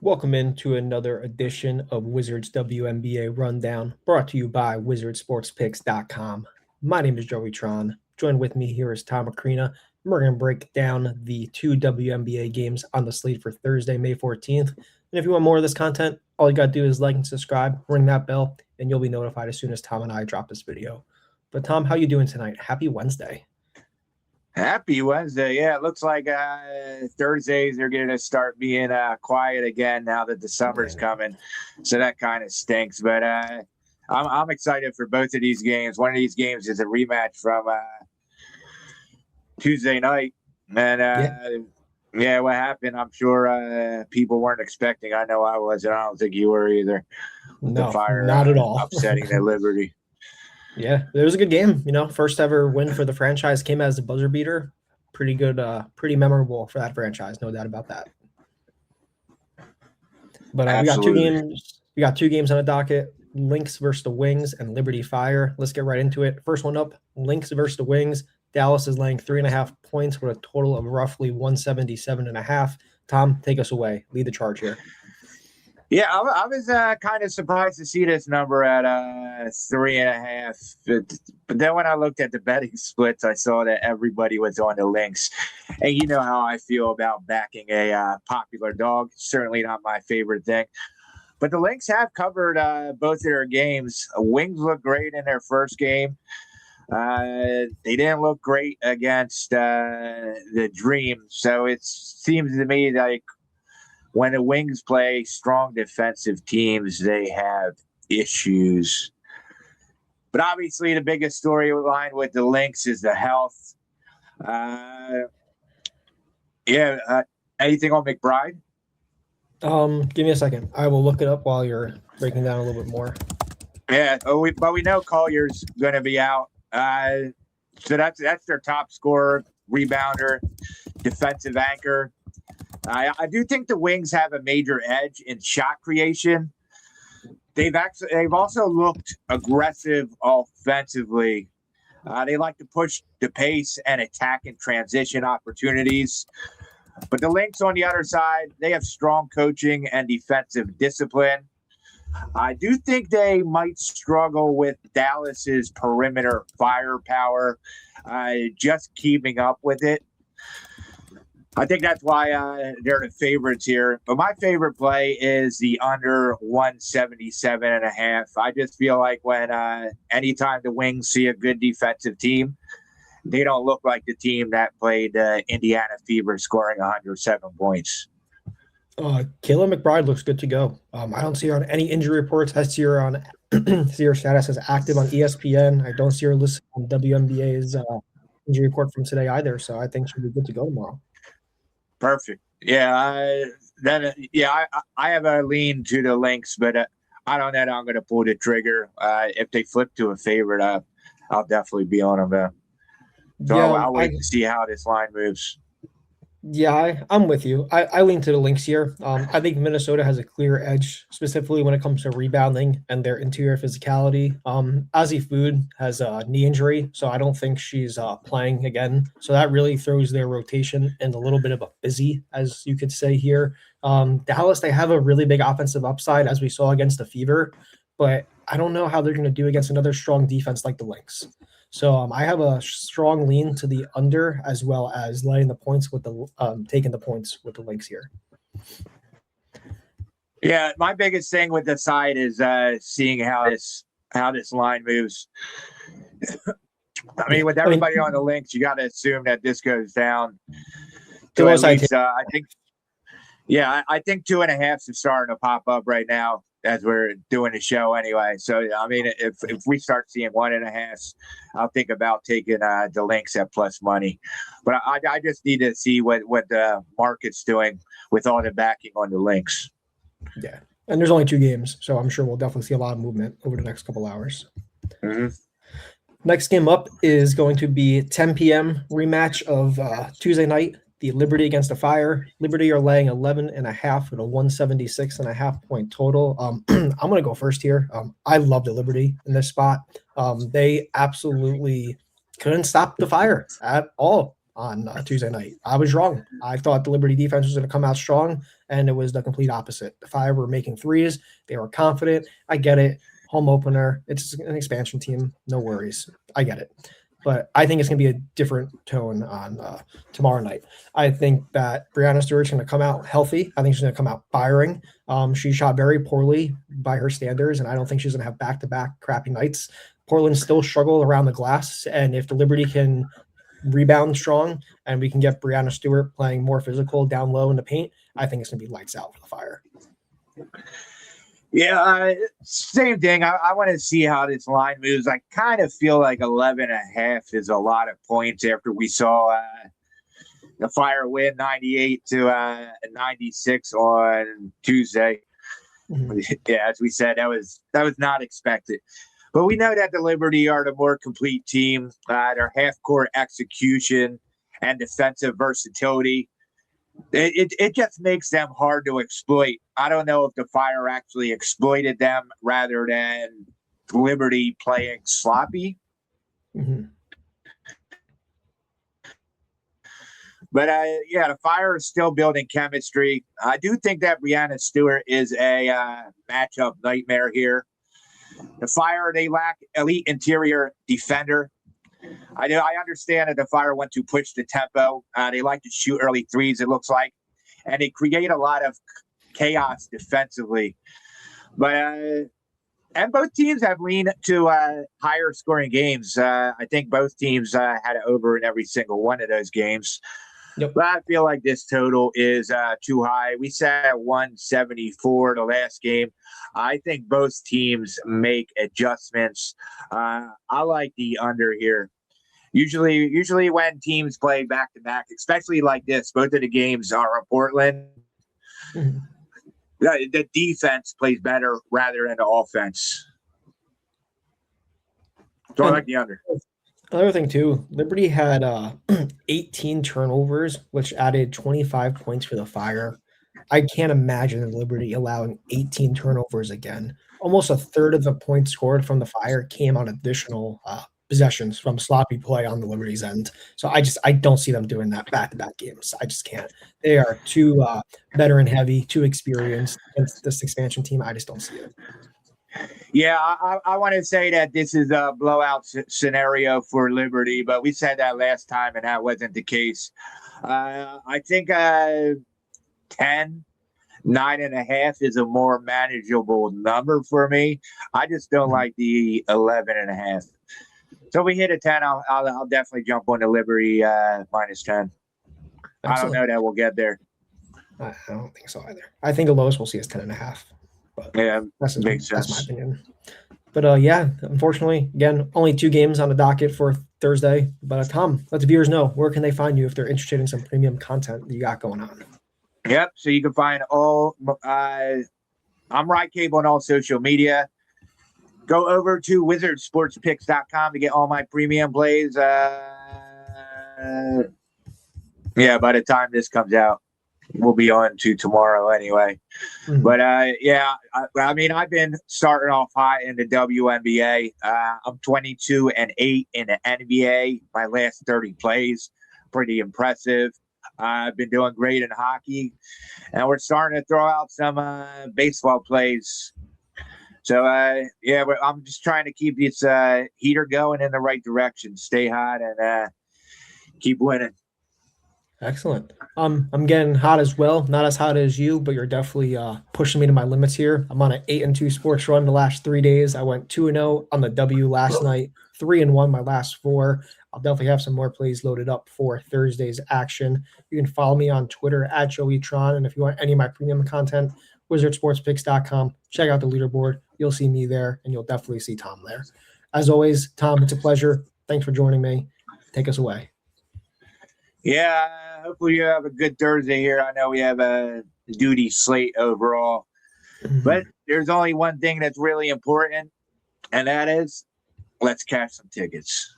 Welcome into another edition of Wizards WNBA Rundown, brought to you by WizardSportsPicks.com. My name is Joey Tron. Joined with me here is Tom Akrina. We're going to break down the two WNBA games on the slate for Thursday, May 14th. And if you want more of this content, all you got to do is like and subscribe, ring that bell, and you'll be notified as soon as Tom and I drop this video. But Tom, how you doing tonight? Happy Wednesday. Happy Wednesday. Yeah, it looks like Thursdays are going to start being quiet again now that the summer's coming. So that kind of stinks. But I'm excited for both of these games. One of these games is a rematch from Tuesday night. And yeah, what happened, I'm sure people weren't expecting. I know I wasn't. I don't think you were either. No, the Fire, not at all. Upsetting the Liberty. Yeah, it was a good game. First ever win for the franchise came as a buzzer beater. Pretty good, pretty memorable for that franchise, no doubt about that. But we got two games. We got two games on the docket: Lynx versus the Wings and Liberty Fire. Let's get right into it. First one up: Lynx versus the Wings. Dallas is laying 3.5 points with a total of roughly 177.5. Tom, take us away. Lead the charge here. Yeah, I was kind of surprised to see this number at 3.5. But then when I looked at the betting splits, I saw that everybody was on the Lynx. And you know how I feel about backing a popular dog. Certainly not my favorite thing. But the Lynx have covered both of their games. Wings look great in their first game. They didn't look great against the Dream. So it seems to me like when the Wings play strong defensive teams, they have issues. But obviously, the biggest storyline with the Lynx is the health. Anything on McBride? Give me a second. I will look it up while you're breaking down a little bit more. Yeah, but we know Collier's going to be out. So that's their top scorer, rebounder, defensive anchor. I do think the Wings have a major edge in shot creation. They've also looked aggressive offensively. They like to push the pace and attack in transition opportunities. But the Lynx on the other side, they have strong coaching and defensive discipline. I do think they might struggle with Dallas's perimeter firepower, just keeping up with it. I think that's why they're the favorites here. But my favorite play is the under 177.5. I just feel like when anytime the Wings see a good defensive team, they don't look like the team that played Indiana Fever scoring 107 points. Kayla McBride looks good to go. I don't see her on any injury reports. I see her on see her status as active on ESPN. I don't see her listed on WNBA's injury report from today either. So I think she'll be good to go tomorrow. Perfect. Yeah. I have a lean to the Lynx, but I don't know that I'm going to pull the trigger. If they flip to a favorite, I'll definitely be on them. So yeah, I'll wait to see how this line moves. Yeah, I'm with you. I lean to the Lynx here. I think Minnesota has a clear edge, specifically when it comes to rebounding and their interior physicality. Ozzie Food has a knee injury, so I don't think she's playing again. So that really throws their rotation in a little bit of a busy, as you could say here. Dallas, they have a really big offensive upside, as we saw against the Fever, but I don't know how they're going to do against another strong defense like the Lynx. So I have a strong lean to the under, as well as laying the points with the taking the points with the Lynx here. Yeah, my biggest thing with the side is seeing how this line moves. I mean, with everybody on the Lynx, you got to assume that this goes down to at least, I think 2.5 is starting to pop up right now as we're doing the show anyway. So, I mean, if we start seeing 1.5, I'll think about taking the Lynx at plus money. But I just need to see what the market's doing with all the backing on the Lynx. Yeah. And there's only 2 games, so I'm sure we'll definitely see a lot of movement over the next couple hours. Mm-hmm. Next game up is going to be 10 p.m. rematch of Tuesday night. The Liberty against the Fire. Liberty are laying 11.5 with a 176.5 point total. I'm going to go first here. I love the Liberty in this spot. They absolutely couldn't stop the Fire at all. on Tuesday night. I was wrong. I thought the Liberty defense was going to come out strong, and it was the complete opposite. The Fire were making threes. They were confident. I get it. Home opener. It's an expansion team. No worries. I get it. But I think it's going to be a different tone on tomorrow night. I think that Breanna Stewart's going to come out healthy. I think she's going to come out firing. She shot very poorly by her standards, and I don't think she's going to have back-to-back crappy nights. Portland still struggle around the glass, and if the Liberty can rebound strong and we can get Breanna Stewart playing more physical down low in the paint, I think it's going to be lights out for the Fire. Yeah, same thing. I want to see how this line moves. I kind of feel like 11.5 is a lot of points after we saw the Fire win 98 to 96 on Tuesday. Mm-hmm. Yeah, as we said, that was not expected. But we know that the Liberty are the more complete team. Their half-court execution and defensive versatility. It just makes them hard to exploit. I don't know if the Fire actually exploited them rather than Liberty playing sloppy. Mm-hmm. But yeah, the Fire is still building chemistry. I do think that Breanna Stewart is a matchup nightmare here. The Fire, they lack elite interior defender. I understand that the Fire want to push the tempo. They like to shoot early threes, it looks like, and they create a lot of chaos defensively. But and both teams have leaned to higher scoring games. I think both teams had it over in every single one of those games. Yep. But I feel like this total is too high. We sat at 174 the last game. I think both teams make adjustments. I like the under here. Usually when teams play back-to-back, especially like this, both of the games are in Portland. Mm-hmm. The defense plays better rather than the offense. So I like the under. Another thing, too, Liberty had 18 turnovers, which added 25 points for the Fire. I can't imagine Liberty allowing 18 turnovers again. Almost a third of the points scored from the Fire came on additional possessions from sloppy play on the Liberty's end. So I don't see them doing that back-to-back games. I just can't. They are too veteran heavy, too experienced against this expansion team. I just don't see it. Yeah, I want to say that this is a blowout scenario for Liberty, but we said that last time, and that wasn't the case. I think 9.5 is a more manageable number for me. I just don't like the 11.5. So if we hit a 10, I'll definitely jump on the Liberty minus 10. Excellent. I don't know that we'll get there. I don't think so either. I think the lowest we'll see is 10.5. But yeah, makes sense. That's my opinion. But yeah, unfortunately, again, only 2 games on the docket for Thursday. But Tom, let the viewers know, where can they find you if they're interested in some premium content that you got going on? Yep. So you can find all. I'm Rye Cable on all social media. Go over to wizardsportspicks.com to get all my premium plays. Yeah, by the time this comes out, we'll be on to tomorrow anyway. Mm-hmm. But yeah, I mean, I've been starting off hot in the WNBA. I'm 22-8 in the NBA. My last 30 plays, pretty impressive. I've been doing great in hockey, and we're starting to throw out some baseball plays. So yeah, I'm just trying to keep this heater going in the right direction, stay hot, and keep winning. Excellent. I'm getting hot as well. Not as hot as you, but you're definitely pushing me to my limits here. I'm on an 8-2 sports run the last 3 days. I went 2-0 on the W last night, 3-1 my last 4. I'll definitely have some more plays loaded up for Thursday's action. You can follow me on Twitter at JoeyTron, and if you want any of my premium content, wizardsportspicks.com. Check out the leaderboard. You'll see me there, and you'll definitely see Tom there. As always, Tom, it's a pleasure. Thanks for joining me. Take us away. Yeah, hopefully you have a good Thursday here. I know we have a duty slate overall, but there's only one thing that's really important, and that is let's cash some tickets.